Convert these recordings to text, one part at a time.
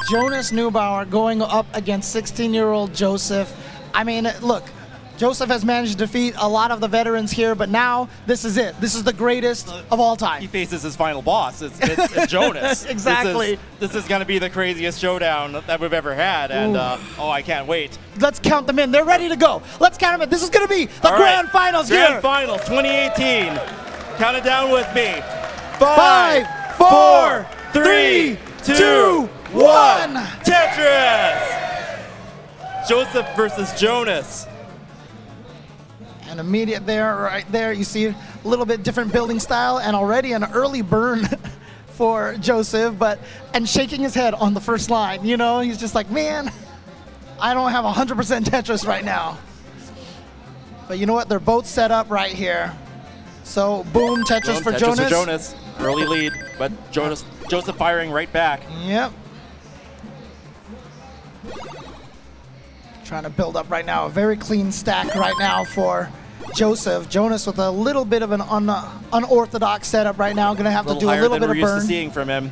Jonas Neubauer going up against 16-year-old Joseph. I mean, look, Joseph has managed to defeat a lot of the veterans here, but now this is it. This is the greatest of all time. He faces his final boss. It's Jonas. Exactly. This is going to be the craziest showdown that we've ever had, and oh, I can't wait. Let's count them in. They're ready to go. Let's count them in. This is going to be the grand finals here. Grand Finals 2018. Count it down with me. 5, 4, 3, 2, 1. Tetris! Joseph versus Jonas. And immediate there, right there, you see a little bit different building style and already an early burn for Joseph, and shaking his head on the first line. You know, he's just like, man, I don't have 100% Tetris right now. But you know what? They're both set up right here. So boom, Tetris for Jonas. Tetris for Jonas. Early lead, but Joseph firing right back. Yep. Trying to build up right now. A very clean stack right now for Joseph. Jonas with a little bit of an unorthodox setup right now. Going to have to do a little bit of burn. We're used to seeing from him.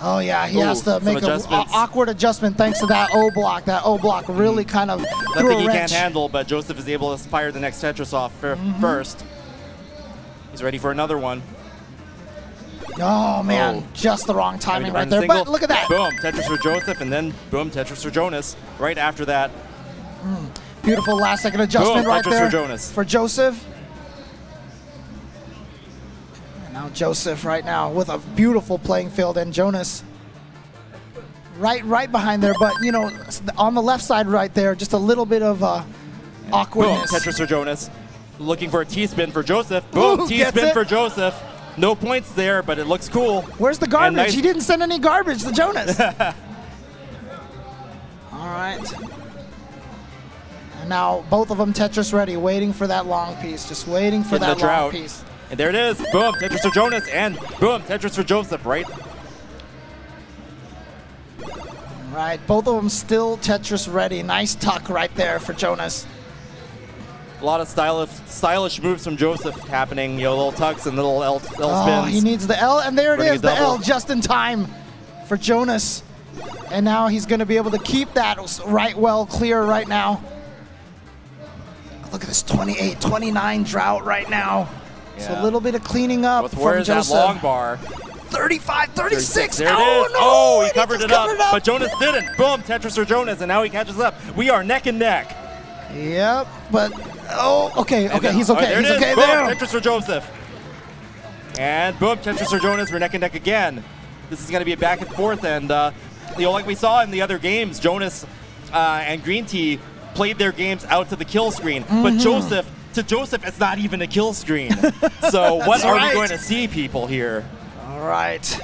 Oh yeah, he has to make an awkward adjustment thanks to that O block. That O block really kind of Nothing he can't handle, but Joseph is able to fire the next Tetris off first. He's ready for another one. Oh man, just the wrong timing right there. But look at that. Boom, Tetris for Joseph, and then boom, Tetris for Jonas. Right after that. Beautiful last second adjustment right there for Jonas. For Joseph. And now Joseph right now with a beautiful playing field, and Jonas right behind there, but you know, on the left side right there, just a little bit of awkwardness. Boom, Tetris for Jonas. Looking for a T-spin for Joseph. Boom, T-spin for Joseph. No points there, but it looks cool. Where's the garbage? Nice. He didn't send any garbage to Jonas. All right. And now both of them Tetris ready, waiting for that long piece. Just waiting for that long piece. And there it is. Boom, Tetris for Jonas, and boom, Tetris for Joseph, right? Right, both of them still Tetris ready. Nice tuck right there for Jonas. A lot of stylish moves from Joseph happening. You know, little tucks and little L spins. Oh, he needs the L, and there it is, the L just in time for Jonas. And now he's going to be able to keep that right well clear right now. Look at this 28-29 drought right now. Yeah. So a little bit of cleaning up from Joseph. That long bar. 35-36. There it is. Oh, he covered it up, but Jonas didn't. Boom, Tetris for Jonas, and now he catches up. We are neck and neck. Yep, but okay, he's okay. There he's okay boom, there. Tetris for Joseph. And boom, Tetris for Jonas. We're neck and neck again. This is going to be a back and forth, and you know, like we saw in the other games, Jonas and Green Tea played their games out to the kill screen, but to Joseph, it's not even a kill screen. So what are we going to see, people, here? All right.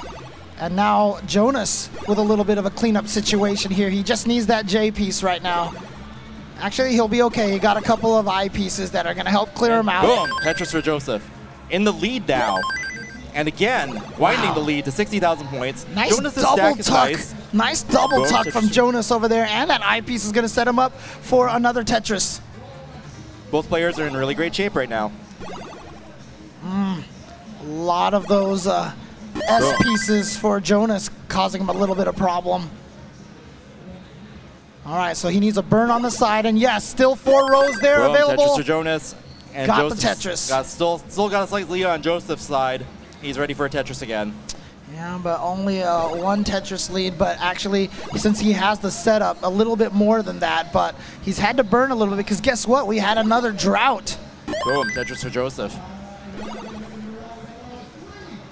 And now Jonas with a little bit of a cleanup situation here. He just needs that J piece right now. Actually, he'll be okay. He got a couple of I pieces that are going to help clear him out. Boom, Tetris for Joseph. In the lead now. And again, widening the lead to 60,000 points. Nice Jonas's double stack tuck. is nice. Nice double tuck from Jonas over there. And that I piece is going to set him up for another Tetris. Both players are in really great shape right now. A lot of those S pieces for Jonas causing him a little bit of problem. All right, so he needs a burn on the side, and yes, still 4 rows there available. Tetris for Jonas. And got the Tetris. Still got a slight lead on Joseph's side. He's ready for a Tetris again. Yeah, but only one Tetris lead, but actually, since he has the setup, a little bit more than that, but he's had to burn a little bit, because guess what? We had another drought. Boom, Tetris for Joseph.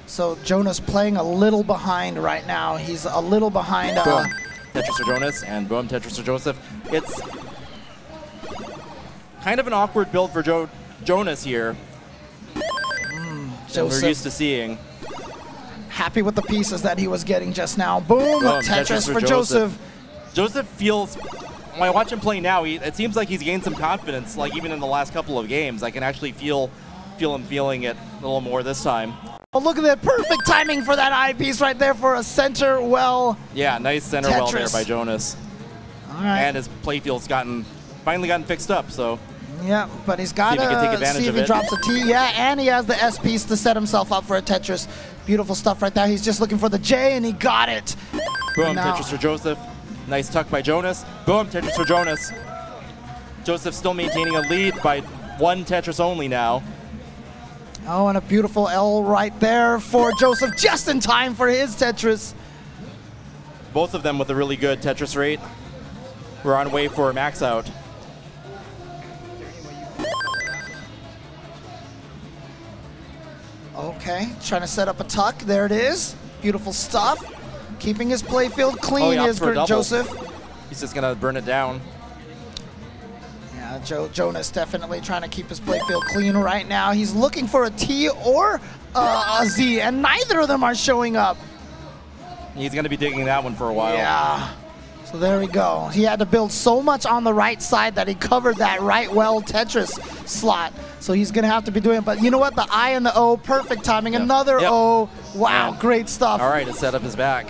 So Jonas playing a little behind right now. He's a little behind. Boom, Tetris for Jonas, and boom, Tetris for Joseph. It's kind of an awkward build for Jonas here. That we're used to seeing. Happy with the pieces that he was getting just now. Boom, Tetris for Joseph. Joseph feels, when I watch him play now, it seems like he's gained some confidence, like even in the last couple of games. I can actually feel him feeling it a little more this time. Oh, look at that perfect timing for that eyepiece right there for a center well. Yeah, nice center well there by Jonas. All right. And his play field's finally gotten fixed up, so. Yeah, but he's got to see if he drops a T. Yeah, and he has the S piece to set himself up for a Tetris. Beautiful stuff right there. He's just looking for the J, and he got it. Boom, Tetris for Joseph. Nice tuck by Jonas. Boom, Tetris for Jonas. Joseph still maintaining a lead by 1 Tetris only now. Oh, and a beautiful L right there for Joseph, just in time for his Tetris. Both of them with a really good Tetris rate. We're on way for a max out. Okay, trying to set up a tuck. There it is. Beautiful stuff. Keeping his playfield clean is Joseph. He's just going to burn it down. Yeah, Jonas definitely trying to keep his playfield clean right now. He's looking for a T or a Z, and neither of them are showing up. He's going to be digging that one for a while. Yeah. So there we go. He had to build so much on the right side that he covered that right well Tetris slot. So he's going to have to be doing it. But you know what? The I and the O, perfect timing. Yep. Another O. Wow, great stuff. All right, to set up his back.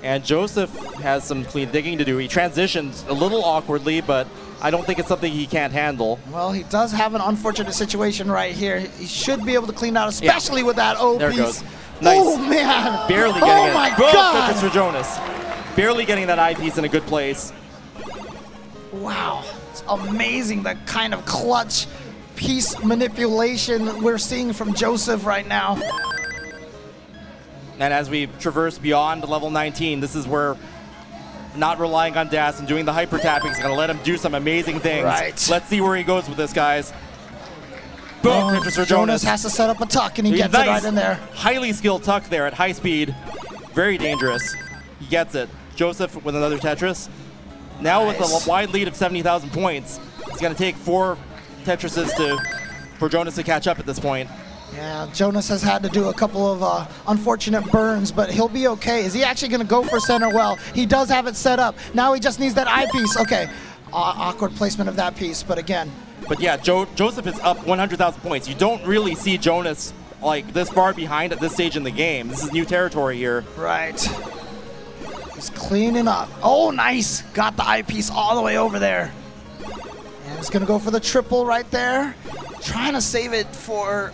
And Joseph has some clean digging to do. He transitions a little awkwardly, but I don't think it's something he can't handle. Well, he does have an unfortunate situation right here. He should be able to clean out, especially with that O there piece. There it goes. Nice. Oh, man. Barely getting it. Oh, my Boom, God. Tetris for Jonas. Barely getting that I piece in a good place. Wow. It's amazing the kind of clutch piece manipulation we're seeing from Joseph right now. And as we traverse beyond level 19, this is where not relying on Das and doing the hyper tapping is going to let him do some amazing things. Right. Let's see where he goes with this, guys. Boom, Tetris for Jonas has to set up a tuck, and he gets it right in there. Highly skilled tuck there at high speed. Very dangerous. He gets it. Joseph with another Tetris. Now with a wide lead of 70,000 points, it's going to take 4 Tetrises for Jonas to catch up at this point. Yeah, Jonas has had to do a couple of unfortunate burns, but he'll be okay. Is he actually going to go for center well? He does have it set up. Now he just needs that I piece. Okay, awkward placement of that piece, but again. But yeah, Joseph is up 100,000 points. You don't really see Jonas like this far behind at this stage in the game. This is new territory here. Right. He's cleaning up. Oh, nice. Got the eyepiece all the way over there. And he's going to go for the triple right there. Trying to save it for...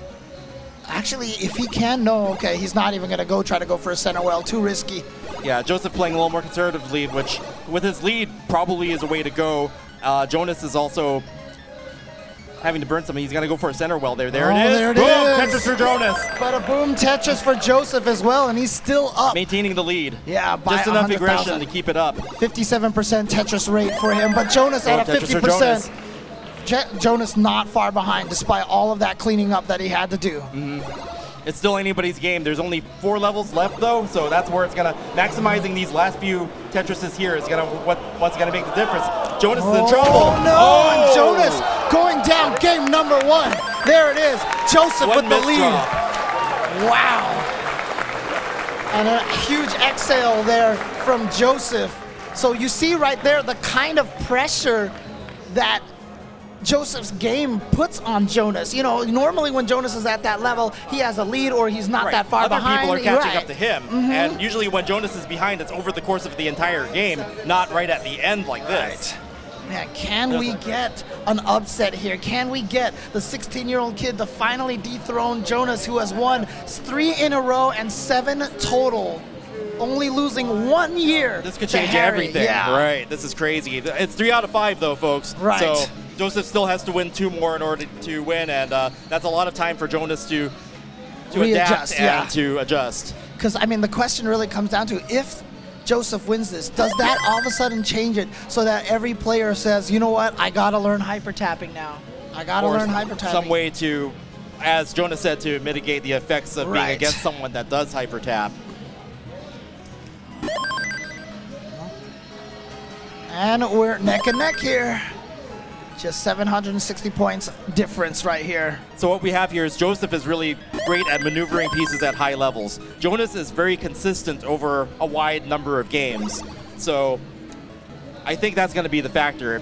Actually, if he can, no. Okay, he's not even going to try to go for a center well. Too risky. Yeah, Joseph playing a little more conservatively, which with his lead probably is a way to go. Jonas is also having to burn something. He's going to go for a center well there. There it is. There it boom, is. Tetris for Jonas. But a boom Tetris for Joseph as well, and he's still up. Maintaining the lead. Yeah, by just enough 100,000. aggression to keep it up. 57% Tetris rate for him, but Jonas at a 50%. Jonas not far behind despite all of that cleaning up that he had to do. It's still anybody's game. There's only 4 levels left though, so that's where it's gonna maximizing these last few Tetrises here is gonna what's gonna make the difference. Jonas is in trouble. No, and Jonas going down game number 1. There it is. Joseph with the lead. Wow. And a huge exhale there from Joseph. So you see right there the kind of pressure that Joseph's game puts on Jonas. You know, normally when Jonas is at that level, he has a lead or he's not that far behind. Other people are catching up to him. And usually when Jonas is behind, it's over the course of the entire game, not right at the end like this. Man, can we get an upset here? Can we get the 16-year-old kid to finally dethrone Jonas, who has won 3 in a row and 7 total? Only losing 1 year. This could change everything. Yeah. Right. This is crazy. It's 3 out of 5 though, folks. Right. So Joseph still has to win 2 more in order to win, and that's a lot of time for Jonas to adapt and to adjust. Because I mean, the question really comes down to if Joseph wins this, does that all of a sudden change it so that every player says, you know what, I gotta learn hyper tapping now. I gotta learn hyper tapping. Some way to, as Jonas said, to mitigate the effects of being against someone that does hyper tap. And we're neck and neck here. Just 760 points difference right here. So what we have here is Joseph is really great at maneuvering pieces at high levels. Jonas is very consistent over a wide number of games. So I think that's going to be the factor.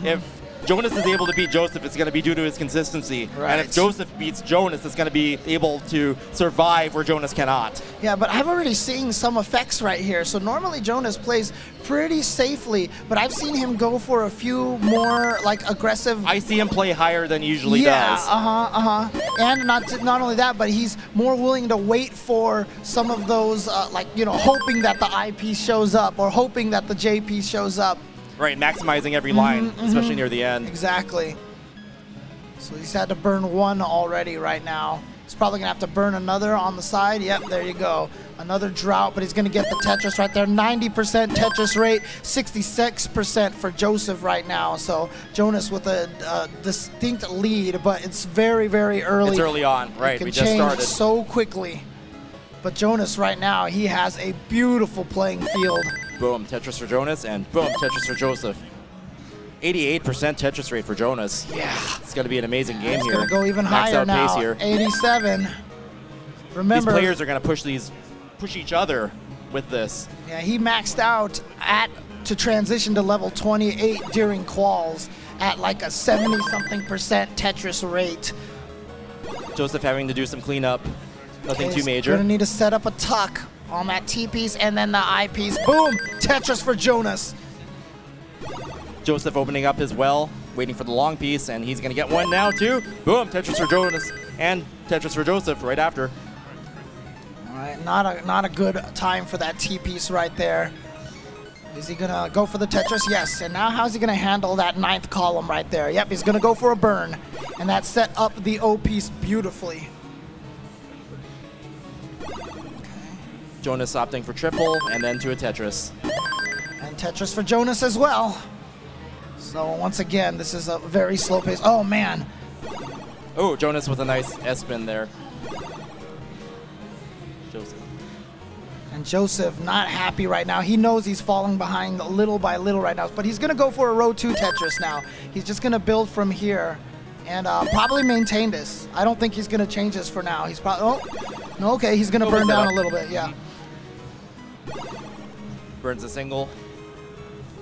If Jonas is able to beat Joseph, it's going to be due to his consistency. Right. And if Joseph beats Jonas, it's going to be able to survive where Jonas cannot. Yeah, but I'm already seeing some effects right here. So normally Jonas plays pretty safely, but I've seen him go for a few more like aggressive. I see him play higher than he usually does. And not only that, but he's more willing to wait for some of those, like, you know, hoping that the I piece shows up or hoping that the J piece shows up. Right, maximizing every line, especially near the end. Exactly. So he's had to burn one already right now. He's probably going to have to burn another on the side. Yep, there you go. Another drought, but he's going to get the Tetris right there. 90% Tetris rate, 66% for Joseph right now. So Jonas with a distinct lead, but it's very, very early. It's early on, right? We just change started so quickly. But Jonas right now, he has a beautiful playing field. Boom, Tetris for Jonas, and boom, Tetris for Joseph. 88% Tetris rate for Jonas. Yeah. It's going to be an amazing game here. It's going to go even Max higher out now. pace here. 87. Remember, these players are going to push each other with this. Yeah, he maxed out to transition to level 28 during quals at like a 70-something% Tetris rate. Joseph having to do some cleanup. Nothing too major. Going to need to set up a tuck on that T piece and then the I piece. Boom! Tetris for Jonas. Joseph opening up his well, waiting for the long piece, and he's going to get one now too. Boom! Tetris for Jonas and Tetris for Joseph right after. All right, not a good time for that T piece right there. Is he going to go for the Tetris? Yes. And now how's he going to handle that 9th column right there? Yep, he's going to go for a burn. And that set up the O piece beautifully. Jonas opting for triple and then to a Tetris. And Tetris for Jonas as well. So once again, this is a very slow pace. Oh, man. Oh, Jonas with a nice S-spin there. Joseph. And Joseph not happy right now. He knows he's falling behind little by little right now, but he's going to go for a row 2 Tetris now. He's just going to build from here and probably maintain this. I don't think he's going to change this for now. He's probably, oh, no, okay, he's going to burn down a little bit, yeah. Burns a single.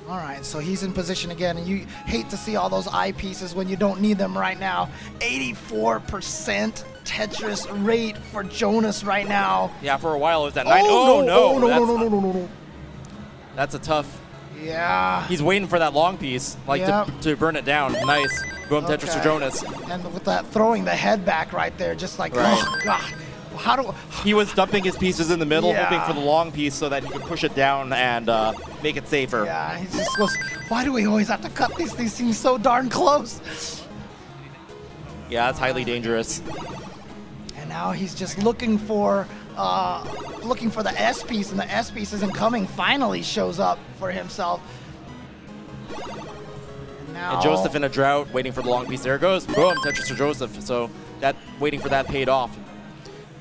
All right, so he's in position again, and you hate to see all those I pieces when you don't need them right now. 84% Tetris rate for Jonas right now. Yeah, for a while it was at 9. Oh, no. No. That's a tough. Yeah. He's waiting for that long piece, like to burn it down. Nice. Boom, Tetris for Jonas. And with that throwing the head back right there, just like, oh, God. He was dumping his pieces in the middle, hoping for the long piece so that he could push it down and make it safer. Yeah, he just goes, why do we always have to cut these? These seem so darn close. Yeah, that's highly dangerous. And now he's just looking for the S piece, and the S piece isn't coming. Finally shows up for himself. And Joseph in a drought, waiting for the long piece. There it goes. Boom, Tetris for Joseph. So that waiting for that paid off.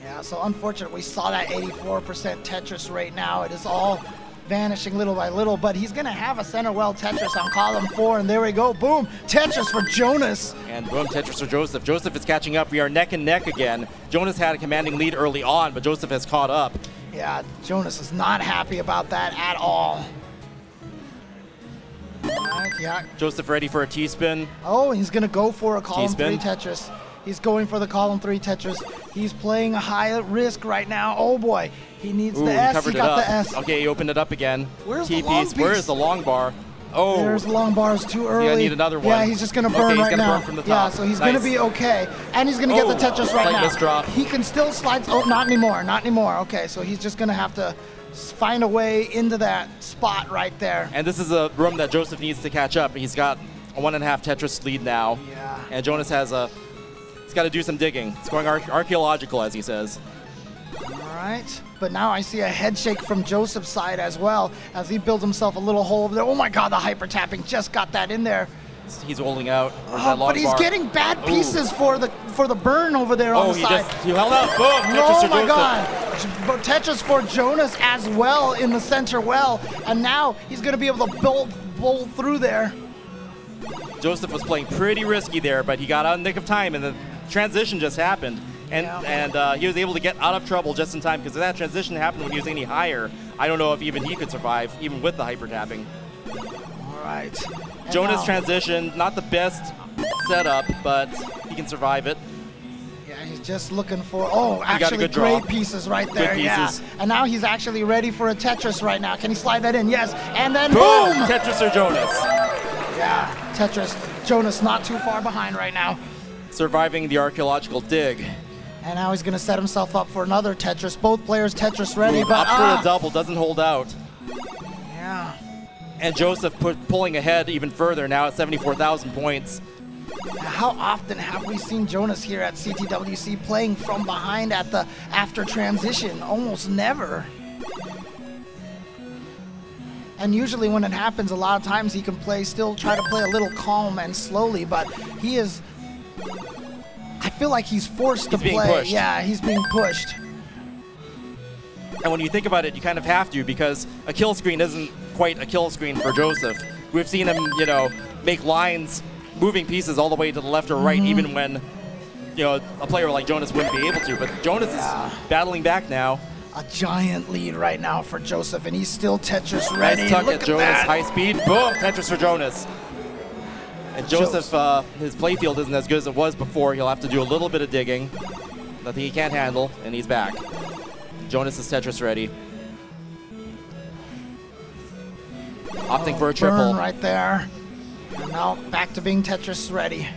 Yeah, so unfortunate we saw that 84% Tetris rate now. It is all vanishing little by little, but he's going to have a center well Tetris on column 4, and there we go. Boom, Tetris for Jonas. And boom, Tetris for Joseph. Joseph is catching up. We are neck and neck again. Jonas had a commanding lead early on, but Joseph has caught up. Yeah, Jonas is not happy about that at all. All right, yeah. Joseph ready for a T-spin. Oh, he's going to go for a column 3 Tetris. He's going for the column 3 Tetris. He's playing a high risk right now. Oh boy, he needs the S. He got the S. Okay, he opened it up again. Where's the long piece? Where is the long bar? Oh, there's the long bars too early. I need another one. Yeah, he's just gonna burn right now. Burn from the top. Yeah, so he's gonna be okay, and he's gonna get the Tetris right now. Misdrop. He can still slide. Oh, not anymore. Not anymore. Okay, so he's just gonna have to find a way into that spot right there. And this is a room that Joseph needs to catch up. He's got a 1.5 Tetris lead now. Yeah. And Jonas has a. He's got to do some digging. It's going archaeological, as he says. All right. But now I see a head shake from Joseph's side as well, as he builds himself a little hole over there. Oh my God, the hyper tapping just got that in there. He's holding out. But he's getting bad pieces for the burn over there on the side. He held out. Boom. Oh my God. Tetris for Jonas as well in the center well. And now he's going to be able to bowl through there. Joseph was playing pretty risky there, but he got out in the nick of time, and the transition just happened. And he was able to get out of trouble just in time, because if that transition happened when he was any higher, I don't know if even he could survive, even with the hyper tapping. All right. Jonas now, transition, not the best setup, but he can survive it. Yeah, he's just looking for, oh, got a actually good draw. great pieces right there, Good yeah. pieces. And now he's actually ready for a Tetris right now. Can he slide that in? Yes, and then Boom! boom! Tetris or Jonas. Yeah, Tetris. Jonas not too far behind right now. Surviving the archaeological dig. And now he's gonna set himself up for another Tetris. Both players Tetris ready, but Up for the double, doesn't hold out. yeah. And Joseph pulling ahead even further now at 74,000 points. How often have we seen Jonas here at CTWC playing from behind at the after transition? Almost never. And usually when it happens, a lot of times he can still try to play a little calm and slowly, but he is, I feel like he's forced to being play. pushed. Yeah, he's being pushed. And when you think about it, you kind of have to, because a kill screen isn't quite a kill screen for Joseph. We've seen him, you know, make lines, moving pieces all the way to the left or right, even when, you know, a player like Jonas wouldn't be able to. But Jonas is battling back now. A giant lead right now for Joseph, and he's still Tetris ready. Nice tuck Look at at Jonas, that. high speed, boom, Tetris for Jonas. And Joseph, his playfield isn't as good as it was before. He'll have to do a little bit of digging. Nothing he can't handle, and he's back. Jonas is Tetris ready. Opting for a triple. Burn right there. And now back to being Tetris ready.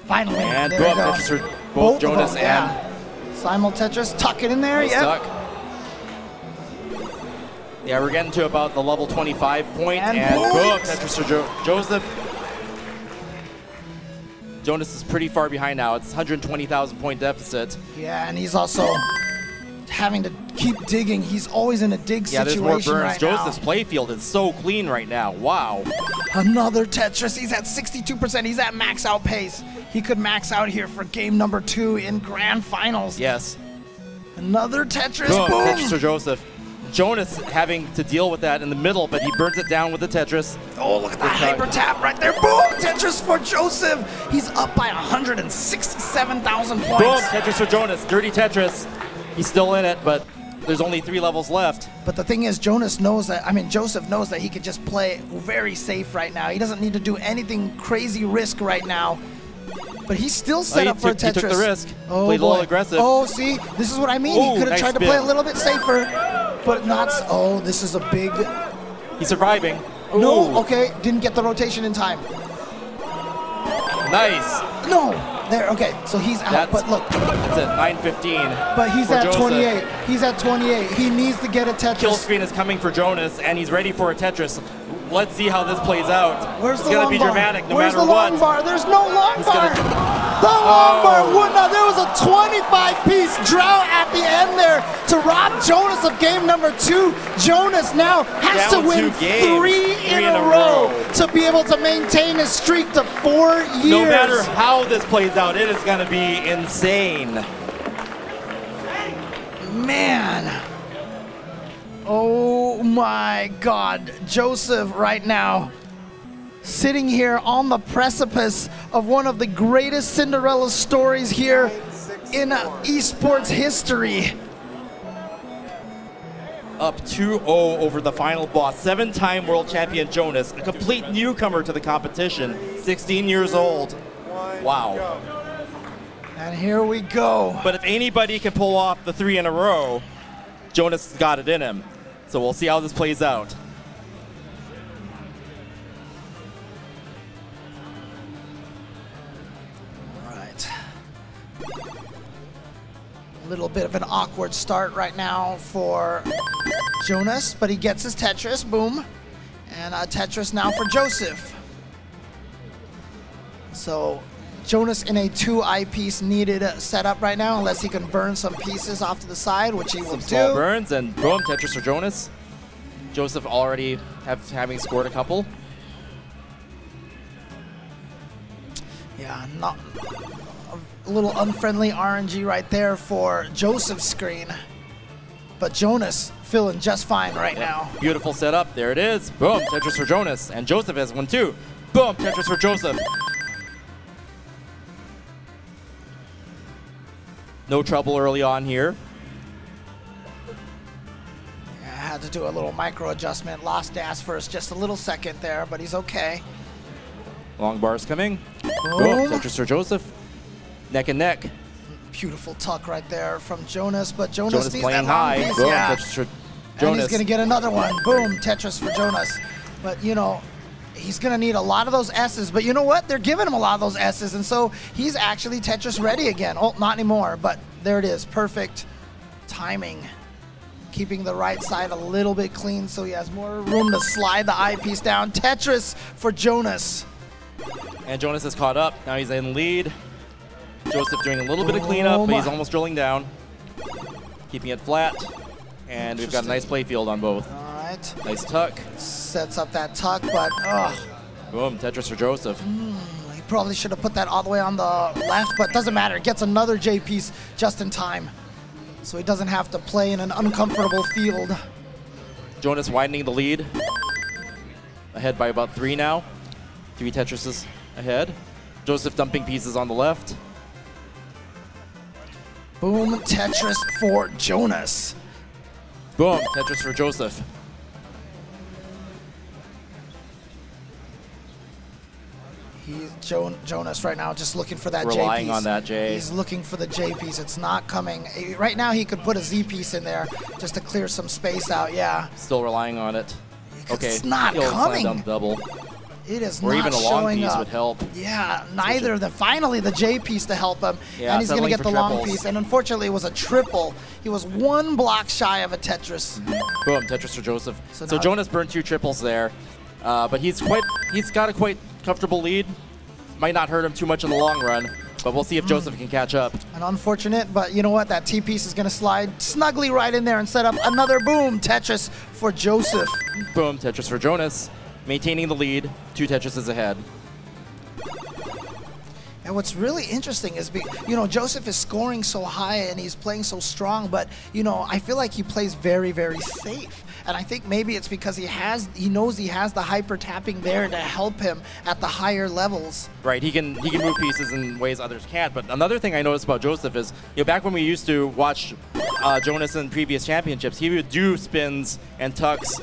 Finally, And there boom, we go. Tetris for both of Jonas them, yeah. Simul Tetris, tuck it in there, and yep. stuck. Yeah, we're getting to about the level 25 point, And and boom. boom, Tetris for Joseph. Jonas is pretty far behind now. It's 120,000 point deficit. Yeah, and he's also having to keep digging. He's always in a dig Yeah, there's situation more burns. right Joseph's now. playfield is so clean right now. Wow. Another Tetris. He's at 62%. He's at max out pace. He could max out here for game number 2 in grand finals. Yes. Another Tetris. Boom, Boom. Tetris for Joseph. Jonas having to deal with that in the middle, but he burns it down with the Tetris. Oh, look at that hyper tap right there. Boom! Tetris for Joseph. He's up by 167,000 points. Boom, Tetris for Jonas. Dirty Tetris. He's still in it, but there's only 3 levels left. But the thing is, Joseph knows that he could just play very safe right now. He doesn't need to do anything crazy risk right now. But he's still set up for a Tetris. He took the risk. Oh, Played a boy. little aggressive. Oh, see? This is what I mean. Ooh, He could have nice tried to spin. play a little bit safer, but not. Oh, this is a big. He's surviving. No, Ooh, okay. Didn't get the rotation in time. nice. No. There, okay. So he's out, but look. That's it, 9:15. But he's for at Joseph. 28. He's at 28. He needs to get a Tetris. Kill screen is coming for Jonas, and he's ready for a Tetris. Let's see how this plays out. Where's it's the going to long be bar? dramatic no Where's matter the what. long bar? There's no long bar. The Oh. long bar would not. There was a 25-piece drought at the end there to rob Jonas of game number 2. Jonas now has Down to win 2 games. 3 in a row to be able to maintain his streak to 4 years. No matter how this plays out, it is going to be insane. Man. Oh my God. Joseph right now sitting here on the precipice of one of the greatest Cinderella stories here in esports history. Up 2-0 over the final boss. 7-time world champion Jonas, a complete newcomer to the competition, 16 years old. Wow. And here we go. But if anybody can pull off the 3 in a row, Jonas has got it in him. So we'll see how this plays out. All right. A little bit of an awkward start right now for Jonas, but he gets his Tetris, boom. And a Tetris now for Joseph. So Jonas in a 2 eyepiece needed setup right now, unless he can burn some pieces off to the side, which he will Some do. small burns, and boom, Tetris for Jonas. Joseph already having scored a couple. Yeah, not a little unfriendly RNG right there for Joseph's screen. But Jonas feeling just fine right now. Beautiful setup. There it is. Boom, Tetris for Jonas. And Joseph has one too. Boom, Tetris for Joseph. No trouble early on here. Yeah, had to do a little micro adjustment. Lost gas first, just a little second there, but he's okay. Long bars coming. Boom. Tetris for Joseph. Neck and neck. Beautiful tuck right there from Jonas, but Jonas needs playing that long high. piece. Boom. Yeah. Tetris for And Jonas. he's going to get another one. Boom, Tetris for Jonas. But, you know, he's going to need a lot of those S's. But you know what? They're giving him a lot of those S's, and so he's actually Tetris ready again. Oh, not anymore, but there it is. Perfect timing. Keeping the right side a little bit clean so he has more room to slide the eyepiece down. Tetris for Jonas. And Jonas is caught up. Now he's in lead. Joseph doing a little bit of cleanup, but he's almost drilling down. Keeping it flat. And we've got a nice play field on both. All right. Nice tuck. Sets up that tuck, but Boom, Tetris for Joseph. he probably should have put that all the way on the left, but doesn't matter. Gets another J piece just in time. So he doesn't have to play in an uncomfortable field. Jonas widening the lead. Ahead by about 3 now. 3 Tetrises ahead. Joseph dumping pieces on the left. Boom, Tetris for Jonas. Boom, Tetris for Joseph. Jonas right now just looking for that J piece. Relying on that J. He's looking for the J piece. It's not coming. Right now he could put a Z piece in there just to clear some space out. Yeah. Still relying on it. Okay. It's not he'll coming. Slam down double. It is or not even a long showing piece up. would help. Yeah, neither of them. Finally, the J piece to help him, Yeah, and he's going to settling get for the long triples. piece. And unfortunately, it was a triple. He was 1 block shy of a Tetris. Boom, Tetris for Joseph. So So now- Jonas burned 2 triples there, but he's got a quite comfortable lead. Might not hurt him too much in the long run, but we'll see if Joseph can catch up. And unfortunate, but you know what? That T piece is going to slide snugly right in there and set up another boom Tetris for Joseph. Boom, Tetris for Jonas. Maintaining the lead, 2 Tetrises ahead. And what's really interesting is, you know, Joseph is scoring so high and he's playing so strong, but, you know, I feel like he plays very, very safe. And I think maybe it's because he knows he has the hyper tapping there to help him at the higher levels. Right, he can move pieces in ways others can't. But another thing I noticed about Joseph is, you know, back when we used to watch Jonas in previous championships, he would do spins and tucks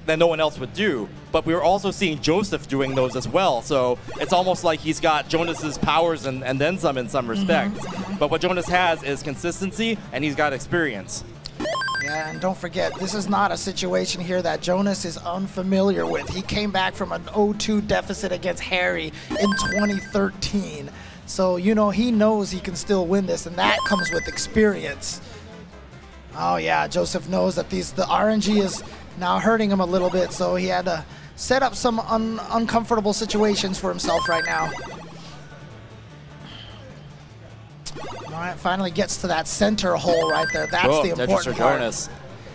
that no one else would do. But we were also seeing Joseph doing those as well. So it's almost like he's got Jonas's powers and then some in some respects. But what Jonas has is consistency, and he's got experience. Yeah, and don't forget, this is not a situation here that Jonas is unfamiliar with. He came back from an 0-2 deficit against Harry in 2013. So, you know, he knows he can still win this, and that comes with experience. Oh, yeah, Joseph knows that the RNG is now hurting him a little bit, so he had to set up some uncomfortable situations for himself right now. All right, finally gets to that center hole right there. That's Boom, the important Tetris for part. Jonas.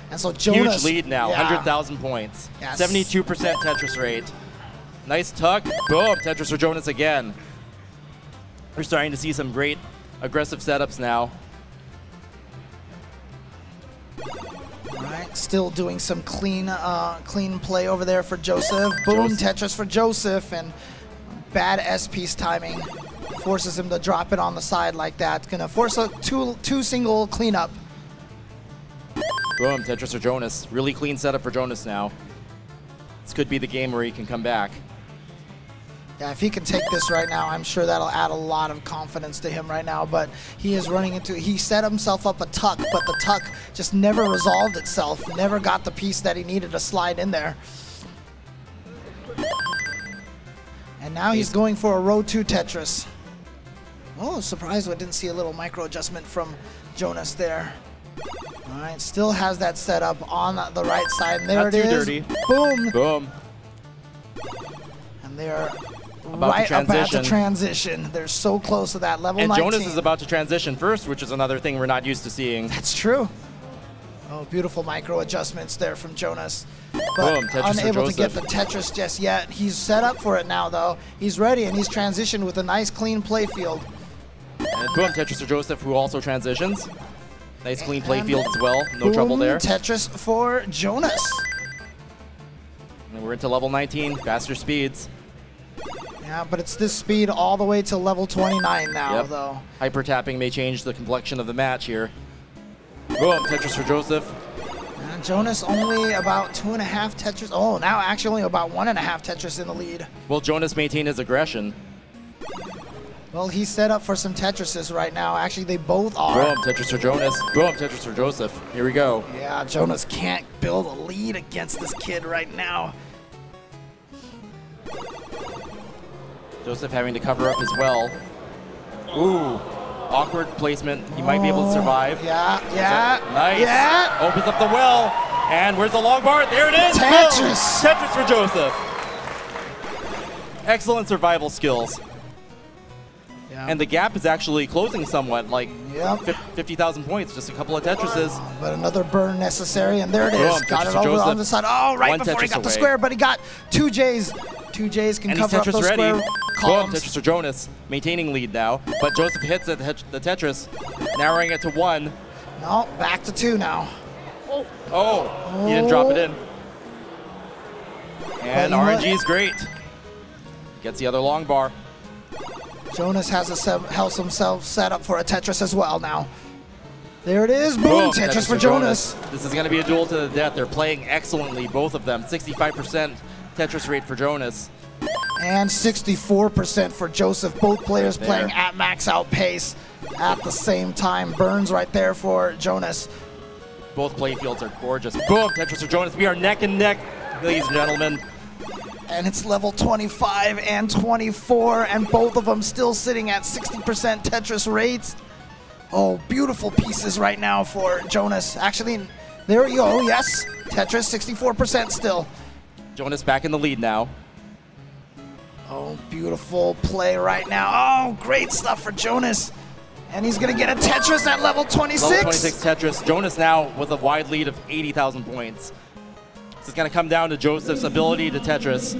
And so Jonas, Huge lead now, yeah. 100,000 points. Yes. 72% Tetris rate. Nice tuck. Boom, Tetris for Jonas again. We're starting to see some great aggressive setups now. All right, still doing some clean play over there for Joseph. Boom, Tetris for Joseph, and bad S-piece timing. Forces him to drop it on the side like that. It's gonna force a two single cleanup. Boom, Tetris for Jonas. Really clean setup for Jonas now. This could be the game where he can come back. Yeah, if he can take this right now, I'm sure that'll add a lot of confidence to him right now. But he is running into, he set himself up a tuck, but the tuck just never resolved itself. Never got the piece that he needed to slide in there. And now he's going for a row 2 Tetris. Oh, surprised I didn't see a little micro adjustment from Jonas there. All right, still has that set up on the right side. And there Not it too is. dirty. Boom. Boom. And they're About to transition. They're so close to that level And 19. Jonas is about to transition first, which is another thing we're not used to seeing. That's true. Oh, beautiful micro adjustments there from Jonas. But Boom, Tetris for unable to get Joseph. the Tetris just yet. He's set up for it now, though. He's ready, and he's transitioned with a nice, clean play field. And boom, Tetris for Joseph, who also transitions. Nice clean play And field as well. No boom, trouble there. Tetris for Jonas. And we're into level 19, faster speeds. Yeah, but it's this speed all the way to level 29 now, though. Hyper tapping may change the complexion of the match here. Boom, Tetris for Joseph. Jonas only about 2.5 Tetris. Oh, now actually only about 1.5 Tetris in the lead. Will Jonas maintain his aggression? Well, he's set up for some Tetrises right now. Actually, they both are. Boom, Tetris for Jonas. Boom, Tetris for Joseph. Here we go. Yeah, Jonas can't build a lead against this kid right now. Joseph having to cover up as well. Ooh, awkward placement. He might be able to survive. Yeah. Nice. Yeah. Opens up the well. And where's the long bar? There it is. Tetris. Boom. Tetris for Joseph. Excellent survival skills. Yeah. And the gap is actually closing somewhat, like 50,000 points, just a couple of Tetrises. But another burn necessary, and there it is. Boom, got Tetris it for over Joseph. on the side. Oh, right One before he Tetris got the away. square, but he got 2 J's. 2 J's can And cover he's up Tetris those ready. square columns. Boom, Tetris for Jonas, maintaining lead now. But Joseph hits the Tetris, narrowing it to 1. No, back to 2 now. Oh, he didn't drop it in. And But you know RNG is great. Gets the other long bar. Jonas has himself set up for a Tetris as well now. There it is. Boom, Tetris for Jonas. This is going to be a duel to the death. They're playing excellently, both of them. 65% Tetris rate for Jonas. And 64% for Joseph. Both players playing at max out pace at the same time. Burns right there for Jonas. Both playfields are gorgeous. Boom, Tetris for Jonas. We are neck and neck, ladies and gentlemen. And it's level 25 and 24, and both of them still sitting at 60% Tetris rates. Oh, beautiful pieces right now for Jonas. Actually, there we go. Yes, Tetris 64% still. Jonas back in the lead now. Oh, beautiful play right now. Oh, great stuff for Jonas. And he's going to get a Tetris at level 26. Level 26 Tetris. Jonas now with a wide lead of 80,000 points. This is going to come down to Joseph's ability to Tetris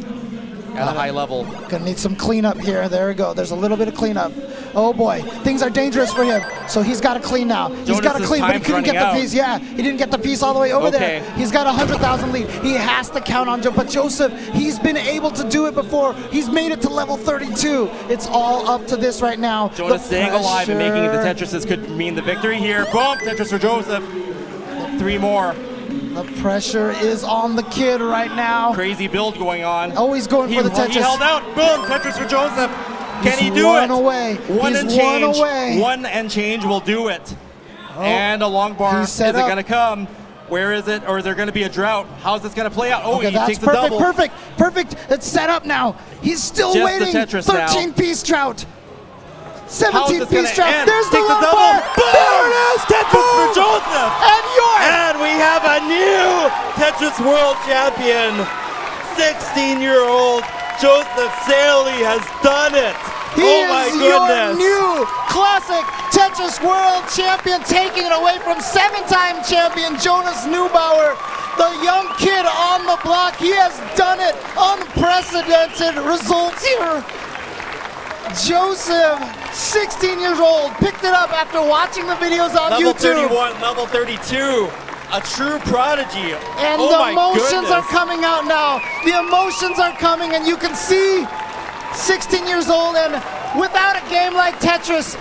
at a high level. Gonna need some cleanup here. There we go. There's a little bit of cleanup. Oh boy, things are dangerous for him. So he's got to clean now. He's got to clean, but he couldn't get the piece. Yeah, he didn't get the piece all the way over there. He's got 100,000 lead. He has to count on Joe. But Joseph, he's been able to do it before. He's made it to level 32. It's all up to this right now. Jonas staying alive and making the Tetrises could mean the victory here. Boom, Tetris for Joseph. 3 more. The pressure is on the kid right now. Crazy build going on. Always going for the Tetris. He held out. Boom, Tetris for Joseph. Can he do it? One away. One and change. One and change will do it. Oh, and a long bar. Is it going to come? Where is it? Or is there going to be a drought? How's this going to play out? Oh, okay, he takes the double. Perfect. It's set up now. He's still just waiting. The Tetris 13-piece drought. 17-piece drought. There's the long bar. Boom! There it is. Tetris for Joseph. And we have a new Tetris World Champion. 16-year-old Joseph Saley has done it. He is your new classic Tetris World Champion, taking it away from 7-time champion Jonas Neubauer. The young kid on the block. He has done it. Unprecedented results here. Joseph, 16 years old, picked it up after watching the videos on YouTube. Level 31, level 32, a true prodigy. And the emotions are coming out now. The emotions are coming, and you can see 16 years old, and without a game like Tetris,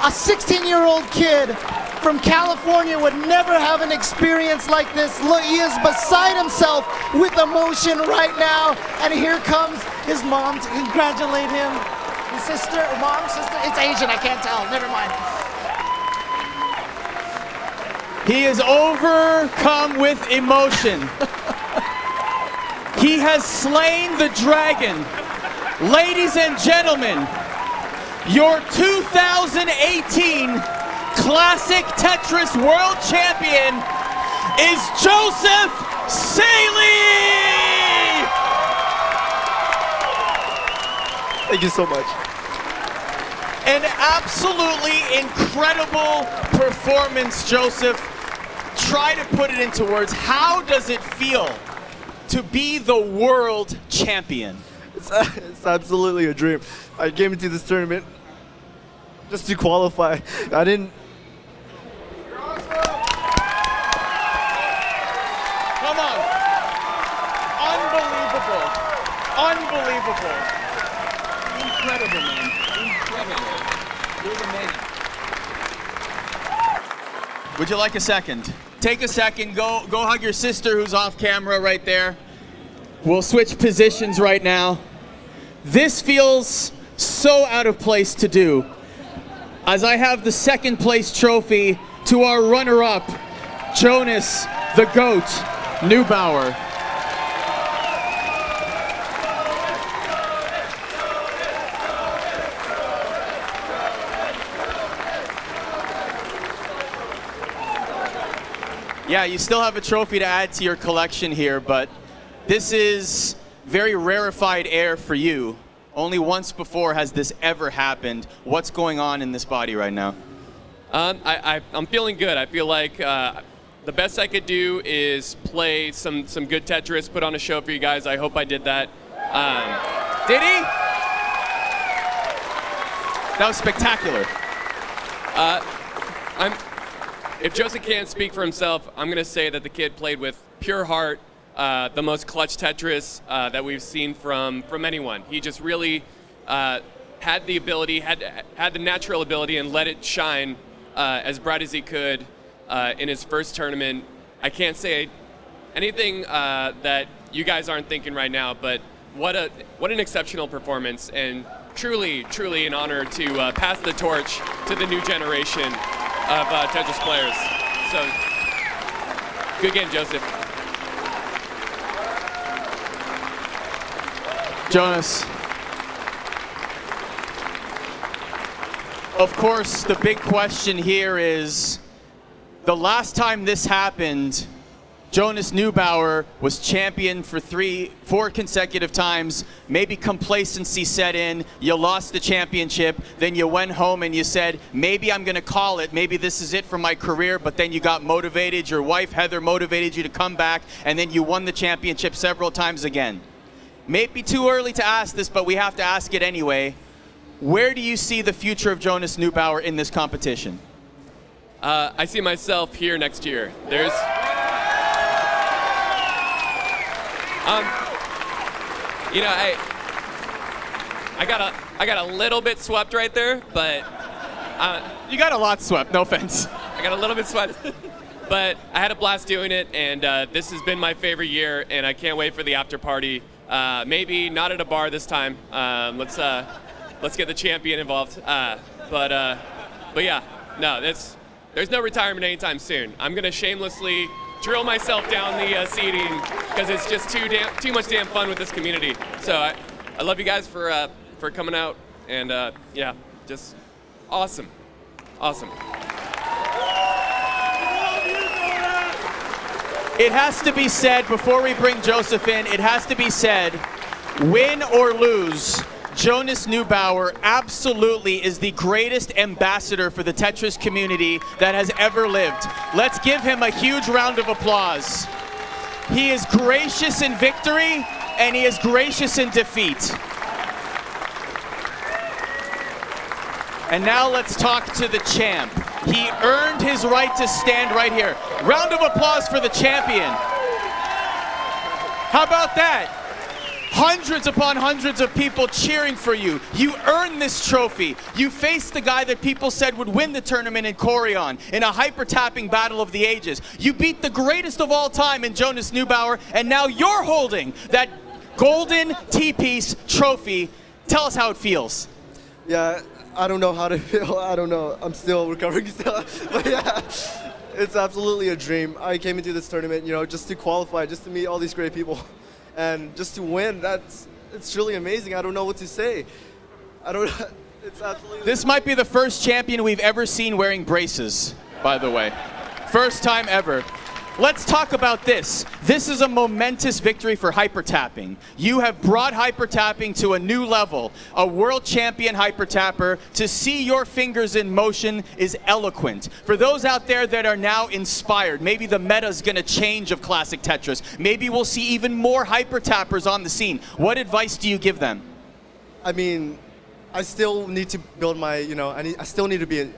a 16-year-old kid from California would never have an experience like this. Look, he is beside himself with emotion right now, and here comes his mom to congratulate him. His sister, it's Asian, I can't tell, never mind. He is overcome with emotion. He has slain the dragon. Ladies and gentlemen, your 2018 Classic Tetris World Champion is Joseph Saley! Thank you so much. An absolutely incredible performance, Joseph. Try to put it into words. How does it feel to be the world champion? It's absolutely a dream. I came into this tournament just to qualify. I didn't. Come on. Unbelievable. Unbelievable. Incredible, man. Incredible. You're the man. Would you like a second? take a second, go hug your sister who's off camera right there. We'll switch positions right now. This feels so out of place to do, as I have the second place trophy to our runner-up, Jonas the GOAT Neubauer. Yeah, you still have a trophy to add to your collection here, but this is very rarefied air for you. Only once before has this ever happened. What's going on in this body right now? I'm feeling good. I feel like the best I could do is play some good Tetris, put on a show for you guys. I hope I did that. Did he? That was spectacular. If Joseph can't speak for himself, I'm going to say that the kid played with pure heart, the most clutch Tetris that we've seen from anyone. He just really had the ability, had the natural ability, and let it shine as bright as he could in his first tournament. I can't say anything that you guys aren't thinking right now, but what an exceptional performance, and truly an honor to pass the torch to the new generation of Tetris players. So, good game, Joseph. Jonas. Of course, the big question here is, the last time this happened, Jonas Neubauer was champion for 4 consecutive times. Maybe complacency set in. You lost the championship. Then you went home and you said, maybe I'm going to call it. Maybe this is it for my career. But then you got motivated. Your wife, Heather, motivated you to come back. And then you won the championship several times again. Maybe too early to ask this, but we have to ask it anyway. Where do you see the future of Jonas Neubauer in this competition? I see myself here next year. There's... you know, I got a little bit swept right there, but you got a lot swept. No offense. I got a little bit swept, but I had a blast doing it, and this has been my favorite year, and I can't wait for the after party. Maybe not at a bar this time. Let's get the champion involved. But yeah, no, there's no retirement anytime soon. I'm gonna shamelessly drill myself down the seating because it's just too much damn fun with this community. So I love you guys for coming out, and yeah, just awesome. It has to be said, before we bring Joseph in, it has to be said, win or lose, Jonas Neubauer absolutely is the greatest ambassador for the Tetris community that has ever lived. Let's give him a huge round of applause. He is gracious in victory, and he is gracious in defeat. And now let's talk to the champ. He earned his right to stand right here. Round of applause for the champion. How about that? Hundreds upon hundreds of people cheering for you. You earned this trophy. You faced the guy that people said would win the tournament in Korean in a hyper-tapping battle of the ages. You beat the greatest of all time in Jonas Neubauer, and now you're holding that golden T-piece trophy. Tell us how it feels. Yeah, I don't know how to feel. I don't know. I'm still recovering still. But yeah, it's absolutely a dream. I came into this tournament, you know, just to qualify, just to meet all these great people. And just to win, it's really amazing. I don't know what to say. It's absolutely... This might be the first champion we've ever seen wearing braces, by the way. First time ever. Let's talk about this. This is a momentous victory for hyper-tapping. You have brought hyper-tapping to a new level. A world champion hyper-tapper. To see your fingers in motion is eloquent. For those out there that are now inspired, maybe the meta's gonna change of classic Tetris. Maybe we'll see even more hyper-tappers on the scene. What advice do you give them? I mean, I still need to build my, you know, I still need to be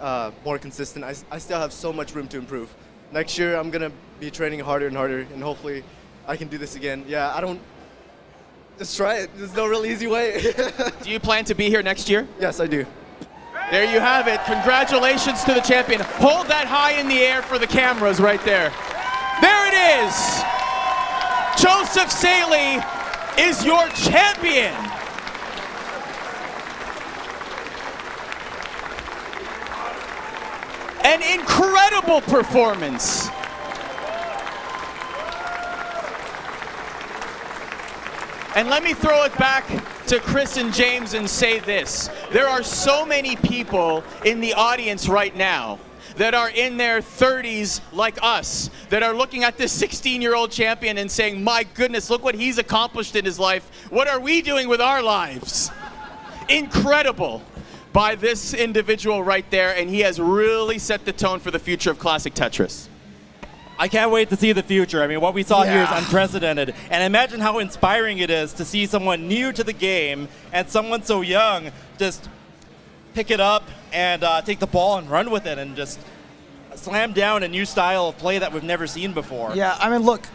more consistent. I still have so much room to improve. Next year, I'm going to be training harder and harder, and hopefully I can do this again. Yeah, just try it. There's no real easy way. Do you plan to be here next year? Yes, I do. There you have it. Congratulations to the champion. Hold that high in the air for the cameras right there. There it is. Joseph Saley is your champion. An incredible performance. And let me throw it back to Chris and James and say this. There are so many people in the audience right now that are in their 30s like us, that are looking at this 16-year-old champion and saying, my goodness, look what he's accomplished in his life. What are we doing with our lives? Incredible by this individual right there, and he has really set the tone for the future of classic Tetris. I can't wait to see the future. I mean, what we saw here is unprecedented. And imagine how inspiring it is to see someone new to the game and someone so young just pick it up and take the ball and run with it and just slam down a new style of play that we've never seen before. Yeah, I mean, look,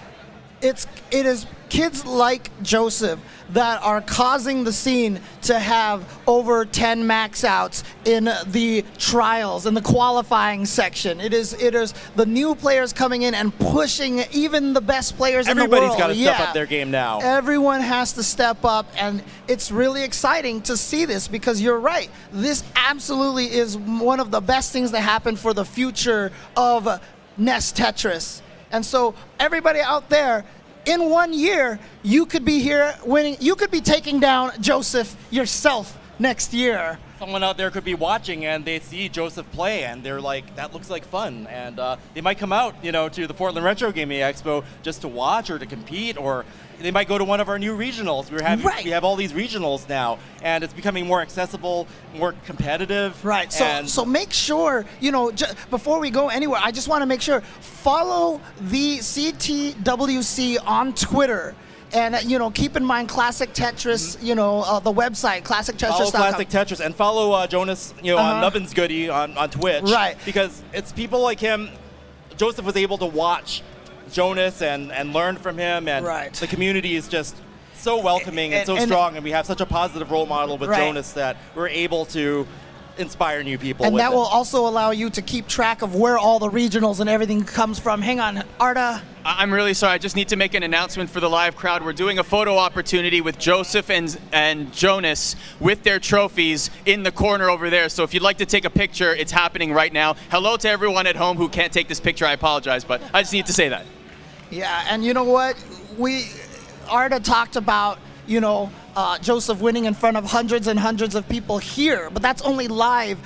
it is kids like Joseph that are causing the scene to have over 10 max outs in the trials, in the qualifying section. It is the new players coming in and pushing even the best players in the world. Everybody's got to step up their game now. Everyone has to step up, and it's really exciting to see this because you're right. This absolutely is one of the best things that happen for the future of NES Tetris. And so everybody out there, in 1 year, you could be here winning. You could be taking down Joseph yourself next year. Someone out there could be watching and they see Joseph play and they're like, that looks like fun. And they might come out, to the Portland Retro Gaming Expo just to watch or to compete, or they might go to one of our new regionals. We have all these regionals now, and it's becoming more accessible, more competitive. Right. So make sure, before we go anywhere, I just want to make sure, follow the CTWC on Twitter. And, keep in mind Classic Tetris, the website, classictetris.com. Follow Classic Tetris and follow Jonas, on Nubbin's Goody on Twitch. Right. Because it's people like him. Joseph was able to watch Jonas and learn from him. And the community is just so welcoming and so strong. And we have such a positive role model with Jonas that we're able to inspire new people. And that will also allow you to keep track of where all the regionals and everything comes from. Hang on, Arda. I'm really sorry. I just need to make an announcement for the live crowd. We're doing a photo opportunity with Joseph and Jonas with their trophies in the corner over there. So if you'd like to take a picture, it's happening right now. Hello to everyone at home who can't take this picture. I apologize, but I just need to say that. Yeah, and you know what? Arda talked about, Joseph winning in front of hundreds and hundreds of people here, but that's only live.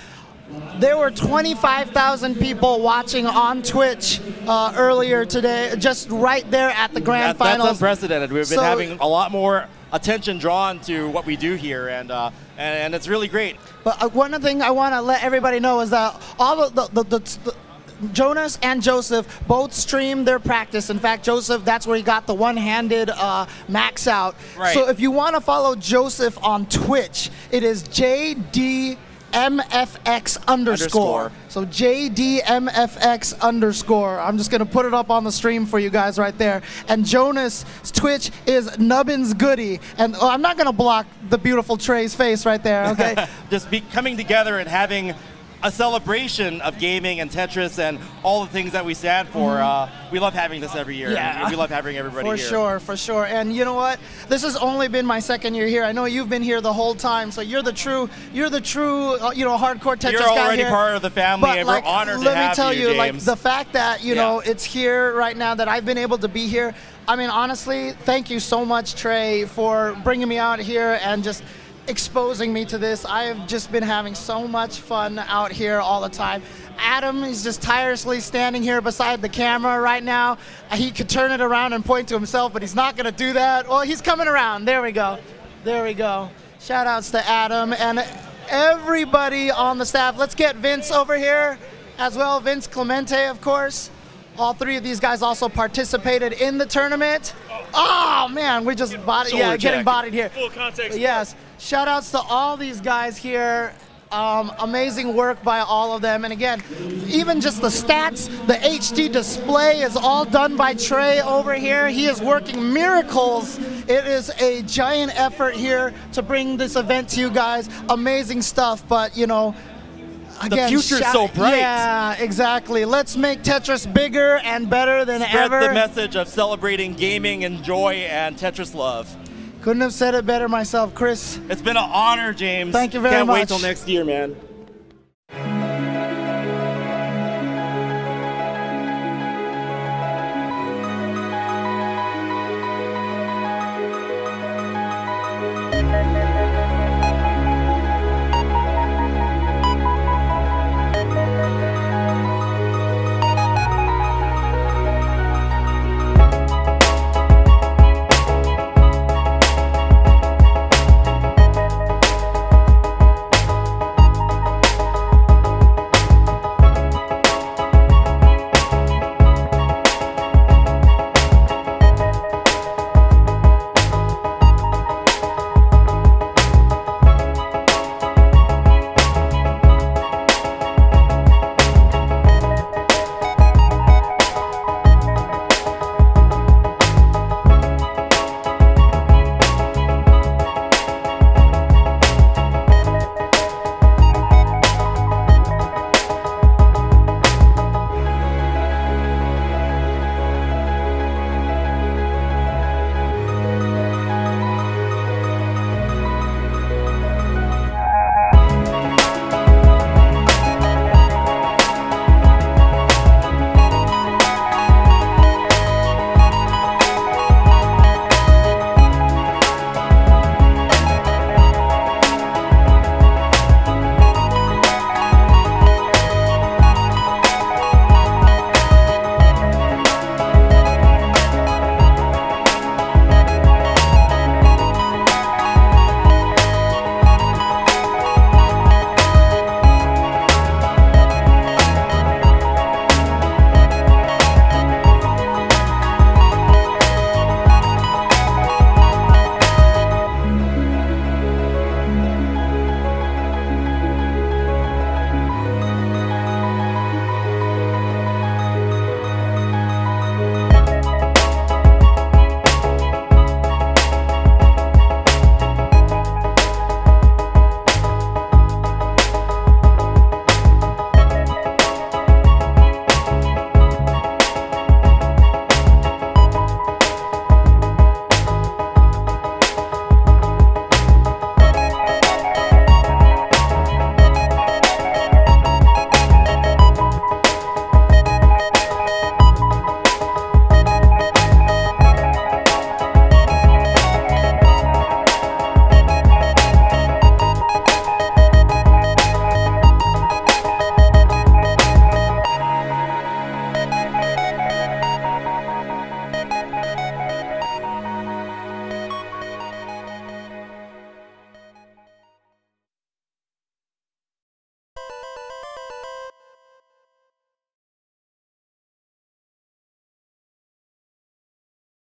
There were 25,000 people watching on Twitch earlier today, just right there at the grand finals. That's unprecedented. We've been having a lot more attention drawn to what we do here, and it's really great. But one thing I want to let everybody know is that all of the Jonas and Joseph both stream their practice. In fact, Joseph, that's where he got the one-handed max out. Right. So if you want to follow Joseph on Twitch, it is JDMFX _. So JDMFX _. I'm just going to put it up on the stream for you guys right there. And Jonas' Twitch is Nubbin's Goody. And I'm not going to block the beautiful Trey's face right there, okay? Just coming together and having a celebration of gaming and Tetris and all the things that we stand for. We love having this every year. Yeah. We love having everybody here. For sure. And you know what? This has only been my second year here. I know you've been here the whole time, so you're the true, hardcore Tetris guy here. You're already part of the family, and we're honored to have you, Let me tell you, James. the fact that, it's here right now, that I've been able to be here, I mean, honestly, thank you so much, Trey, for bringing me out here and just exposing me to this. I have just been having so much fun out here all the time. Adam is just tirelessly standing here beside the camera right now. He could turn it around and point to himself, but he's not going to do that. Well, he's coming around. There we go. There we go. Shout outs to Adam and everybody on the staff. Let's get Vince over here as well. Vince Clemente, of course. All three of these guys also participated in the tournament. Oh, man, we just getting bodied here. Full context. Yes. Shout outs to all these guys here. Amazing work by all of them. And again, even just the stats, the HD display is all done by Trey over here. He is working miracles. It is a giant effort here to bring this event to you guys. Amazing stuff. But, Again, future's so bright. Yeah, exactly. Let's make Tetris bigger and better than Spread ever. the message of celebrating gaming and joy and Tetris love. Couldn't have said it better myself, Chris. It's been an honor, James. Thank you very Can't much. wait till next year, man.